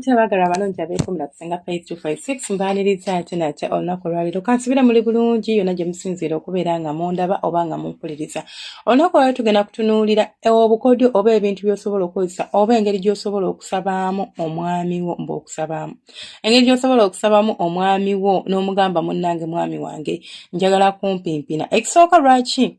Ate baagala abalungi abeekumira kusenga Face 256 mbaaniriza ate nate olunaku olwaleero kansubira muli bulungi yonna gye musinziira okubeera nga mundaba oba nga mumpuliriza. Olunaku olwaleero tugenda kutunuulira obukodyo oba ebintu by'osobola okukozesa oba engeri gy'osobola okusabaamu omwami wo mb'okusabaamu. Engeri gy'osobola okusabaamu omwami wo n'omugamba munnange mwami wange njagala kumpimpina. Ekisooka lwaki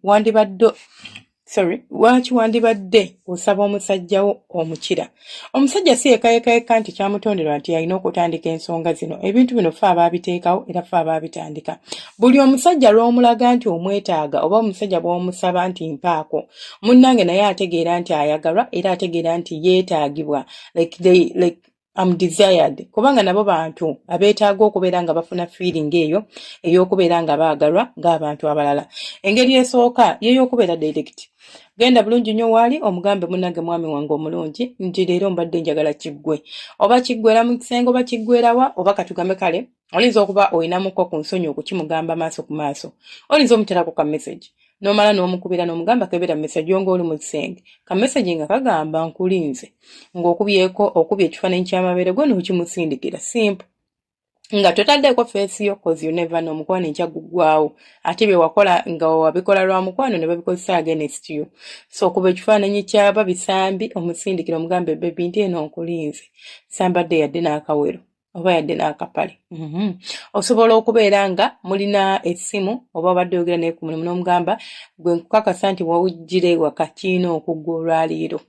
wandibadde osaba omusajjawo omukira. Omusajja si yekayekayeka nti kyamutonderwa nti alina okutandika ensonga zino. Ebintu bino ffe abaabiteekawo era ffe abaabitandika. Buli omusajja lw'omulaga nti omwetaaga oba omusajja bw'omusaba nti mpaako, munnange naye ategeera nti ayagalwa era ategeera nti yeetaagibwa. I'm desired. Kubanga nabo bantu abeetaaga okubeera nga bafuna feeling eyo ey'okubeera nga baagalwa ng'abantu abalala. Engeri esooka y'ey'okubeera direct. Genda bulungi nnyo waali omugambe munnange mwami wange omulungi nti leero mbadde njagala kiggwe. Oba kiggwera mu kisenge oba kiggwera wa oba katugambe kale oyinza okuba oyinamuko ku nsonyi okukimugamba maaso ku maaso. Oyinza omuterako ka message. Nomala n'omukubira n'omugamba kebera message yongo oli mu kisenge. Ka message nga kagamba nkulinze. Okubye ekifaananyi ky'amabeere go n'okimusindikira. Simple. Nga totaddeko face yo cause you never know mukwano enkya guggwaawo. Ate bye wakola nga wabikola lwa mukwano ne babikozesa against you. So kuba ekifaananyi ky'aba bisambi omusindikira omugambe baby nti eno nkulinze. Sambadde yadde n'akawero. Oba yadde n'akapale. Osobola okubeera nga mulina essimu oba badde oyogera naye ku mulimu n'omugamba gwe nkukakasa nti wawujjire waka kiina okuggwa olwaleero.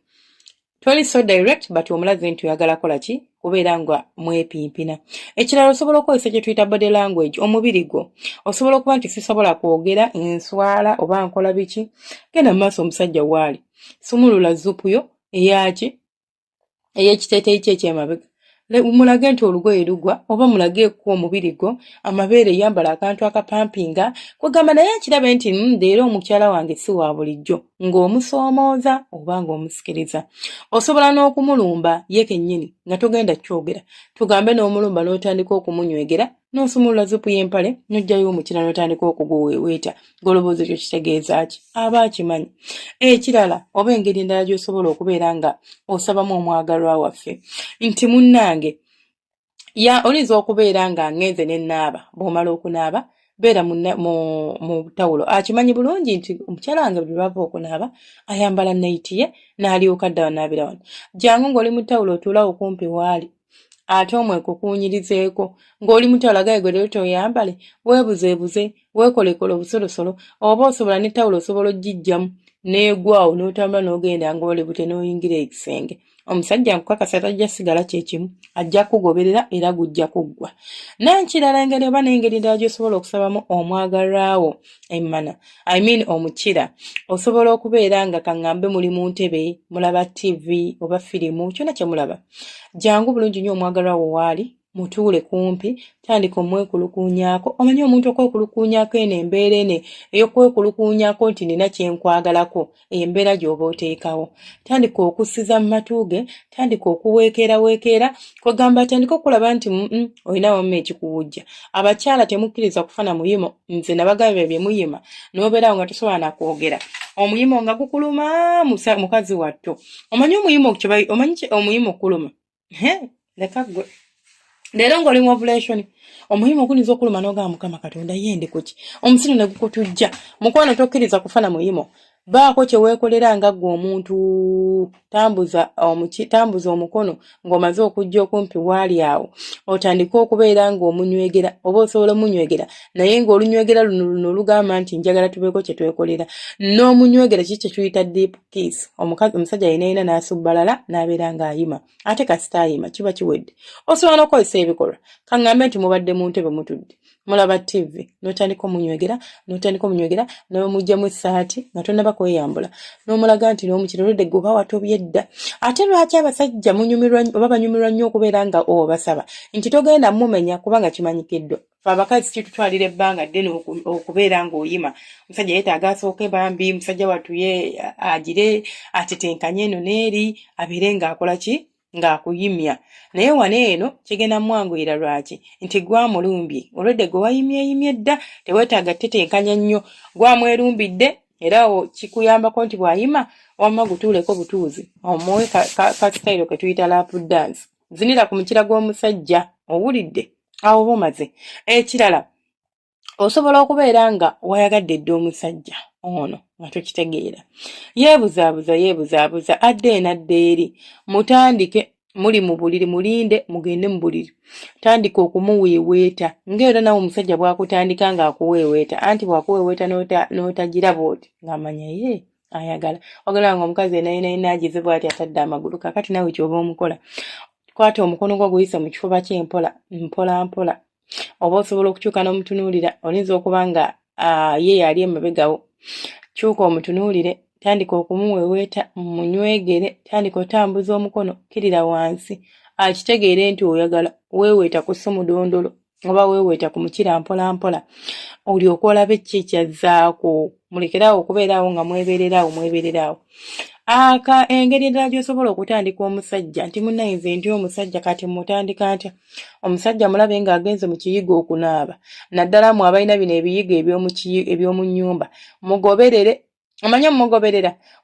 Toli so direct but omulaze nti oyagala kola ki kubeera nga mwepimpina. Ekirala osobola okukozesa kye tuyita body language omubiri gwo. Osobola okuba nti sisobola kwogera enswala oba nkola biki. Genda mu maaso omusajja waali. Sumulula zupu yo ey'ekiteeteeyi kye eky'emabega. Mulage nti olugoye lugwa oba mulage ku omubiri gwo amabeere yambala akantu akapampinga kwegamba naye ekirabe nti leero omukyala wange si wa bulijjo ng'omusoomooza oba ng'omusikiriza. Osobola n'okumulumba ye kennyini nga togenda kyogera. Tugambe n'omulumba n'otandika okumunywegera n'osumulula zupu y'empale n'ojjayo omukira n'otandika okuguweeweeta. Goloboozi ekyo kitegeeza ki? Aba akimanyi. Ekirala oba engeri endala gy'osobola okubeera nga osabamu omwagalwa waffe nti munnange oyinza okubeera nga ngenze ne nnaaba bw'omala okunaaba beera mu tawulo. Akimanyi bulungi nti omukyala wange bwe bava okunaaba ayambala naiti ye n'alyoka adda wanaabira wano. Jangu ng'oli mu tawulo otuulawo kumpi waali ate omwekukuunyirizeeko ng'oli mu tawulo agaye gwe leero toyambale weebuzeebuze weekolekola obusolosolo oba osobola ne tawulo osobola oggijjamu n'egwawo n'otambula n'ogenda ng'oli bute n'oyingira ekisenge. Omusajja nkukakasa tajja sigala kye kimu ajja kugoberera era gujja kuggwa. N'ekirala engeri oba n'engeri endala gy'osobola okusabamu omwagalwawo emmana omukira. Osobola okubeera nga kaŋŋambe muli mu ntebe mulaba TV oba firimu kyonna kye mulaba. Jangu bulungi nnyo omwagalwawo waali mutuule kumpi tandika omwekulukuunyaako. Omanyi omuntu okwekulukuunyaako eno embeera ene ey'okwekulukuunyaako nti nina kye nkwagalako embeera gy'oba oteekawo. Tandika okussiza mu matu ge, tandika okuweekeeraweekeera kwegamba tandika okulaba nti olina wamma ekikuwujja. Abakyala temukkiriza kufuna muyimo nze nabagambye bye muyima n'obeerawo nga tosobola na kwogera. Omuyimo nga gukuluma mukazi watto. Omanyi omuyimo okuluma? Leka gwe. Leero ng'oli mu ovulation omuyimo guyinza okuluma n'ogamba Mukama Katonda yende kuki omusiri ne gukutujja mukwano tokkiriza kufuna muyimo. Baako kye weekolera nga ggwe omuntu tambuza omukono ng'omaze okujja okumpi waali awo otandika okubeera ng'omunywegera oba osobola omunywegera naye ng'olunywegera luno olugamba nti njagala tubeeko kye twekolera n'omunywegera kiki kye tuyita deep kiss. Omusajja yenayina n'asubbalala n'abeera ng'ayima ate kasita ayima kiba kiwedde. Osobola n'okozesa ebikolwa kaŋŋambe nti mubadde mu ntebe mutudde mulaba TV n'otandika omunywegera n'omugyamu essaati nga tonnaba kweyambula n'omulaga nti n'omukira oludde gwe oba watobye dda. Ate lwaki abasajja banyumirwa nnyo okubeera nga obasaba nti togenda mumenya kubanga kimanyikiddwa. Ffe abakazi kitutwalira ebbanga ddene okubeera ng'oyima. Omusajja yeetaaga asooke bambi musajja wattu ye agire atetenkanye eno n'eri abeere ng'akola ki ng'akuyimya. Naye wano eno kigenda mwanguyira lwaki nti gwamulumbye olwedde gwe wayimyeyimye dda teweetaaga tetenkanya nnyo gwamwerumbidde era kikuyambako nti bw'ayima wamma gutuuleko butuuzi omuwe ka style ke tuyita lap dance. zinira ku mukira gw'omusajja owulidde awo bomaze ekirala osobola okubeera nga wayagadde dde omusajja ono nga tokitegeera yeebuzaabuza adde enadda eri mutandike muli mu buliri mulinde mugende mu buliri tandika okumuweeweeta ng'era nawe omusajja bw'akutandika ng'akuweeweeta anti bw'akuweeweeta n'otagira bw'oti ng'amanya ye ayagala wagala nga omukazi enayinaagizibwa ati atadde amagulu kakati nawe kyoba omukola kwata omukono gwo guyisa mu kifuba ky'empola mpola oba osobola okukyuka n'omutunuulira oyinza okuba nga ye yali emabegawo kyuka omutunuulire tandika okumuweeweeta munywegere tandika otambuza omukono kirira wansi akitegeere nti oyagala weeweeta ku ssumudondolo oba weeweeta ku mukira mpola olyoke olabe ki kyazzaako mulekeraawo okubeeraawo nga mwebeereraawo engeri endala gy'osobola okutandika omusajja nti munnayinza nti omusajja kati mutandika ntya omusajja mulabe ng'agenze mu kiyigo okunaaba naddala mu abalina bino ebiyigo eby'omu nnyumba mugoberere amanye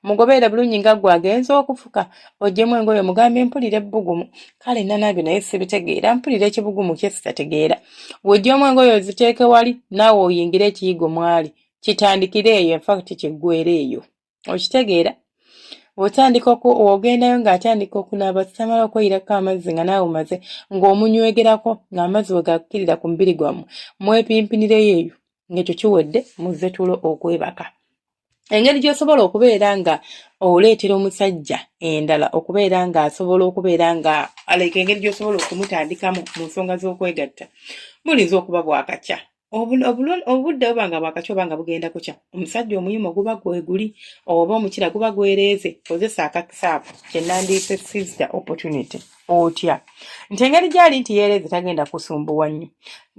mugoberere bulungi nga ggwe agenza okufuka oggyemu engoye mugambe mpulira ebbugumu kale nanaabyo naye sibitegeera mpulira ekibugumu kye sitategeera bw'oggyemu engoye oziteeke wali naawe oyingire ekiyigo mwali kitandikire eyo enfakiti kiggwera eyo okitegeera bw'otandika ogendayo ng'atandika okunaaba tamala okweyirako amazzi nga naawe omaze ng'omunywegerako ng'amazzi we gakkirira ku mubiri gwammwe mwepimpinireyo eyo ng'ekyo kiwedde muzze tulo okwebaka engeri gy'osobola okubeera nga oleetera omusajja endala okubeera nga asobola okubeera nga aleka engeri gy'osobola okumutandikamu mu nsonga z'okwegatta bulinza okuba bwakakya obudde buba nga bwakakya oba nga bugenda kukya omusajja omuyimo guba gweguli oba omukira guba gwereeze kozesa akakisaapu kyenandiise sister opportunity otya nti engeri gyali nti yeereeze tagenda kusumbuwa nnyo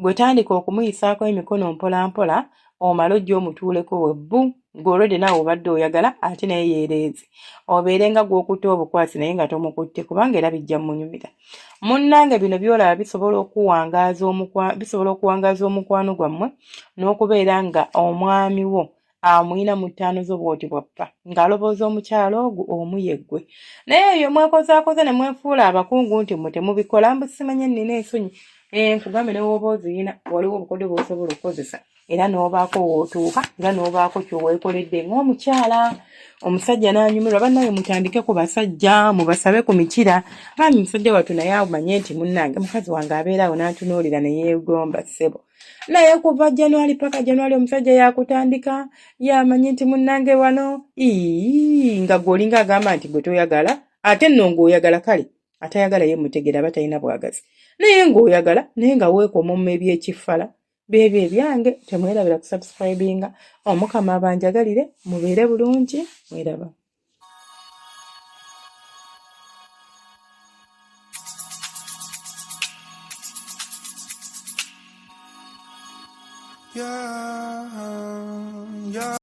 gwe tandika okumuyisaako emikono mpola omala ojja omutuuleko webbu ng'olwedde naawe obadde oyagala ate naye yeereeze obeere nga gw'okutte obukwasi naye nga tomukutte kubanga era bijja munyumira munnange bino byolaba bisobola okuwangaaza omukwano gwammwe n'okubeera nga omwami wo amuyina mu ttaano zo bw'oti bwappa ng'alobooza omukyalo ogwo omuyeggwe naye eyo mwekozaakoza ne mwefuula abakungu nti mmwe temubikola mbusimanye nnina ensonyi nkugambe ne wooba oziyina waliwo obukodyo bw'osobola okukozesa era n'obaako wootuuka era n'obaako kyoweekoledde ng'omukyala omusajja n'anyumirwa bannaye mutandike ku basajja mubasabe ku mikira baami musajja wattu naye amanye nti munnange mukazi wange abeeraawo n'antunuulira ne yeegomba ssebo naye kuva January paka January omusajja yakutandika yamanye nti munnange wano nga gw'olinga agamba nti gwe toyagala ate nno ng'oyagala kale atayagala ye mutegera aba talina bwagazi naye ng'oyagala naye nga weekoma mu eby'ekiffala bebyo ebyange temwerabira kusubscribinga omukama abanjagalire mubeere bulungi mweraba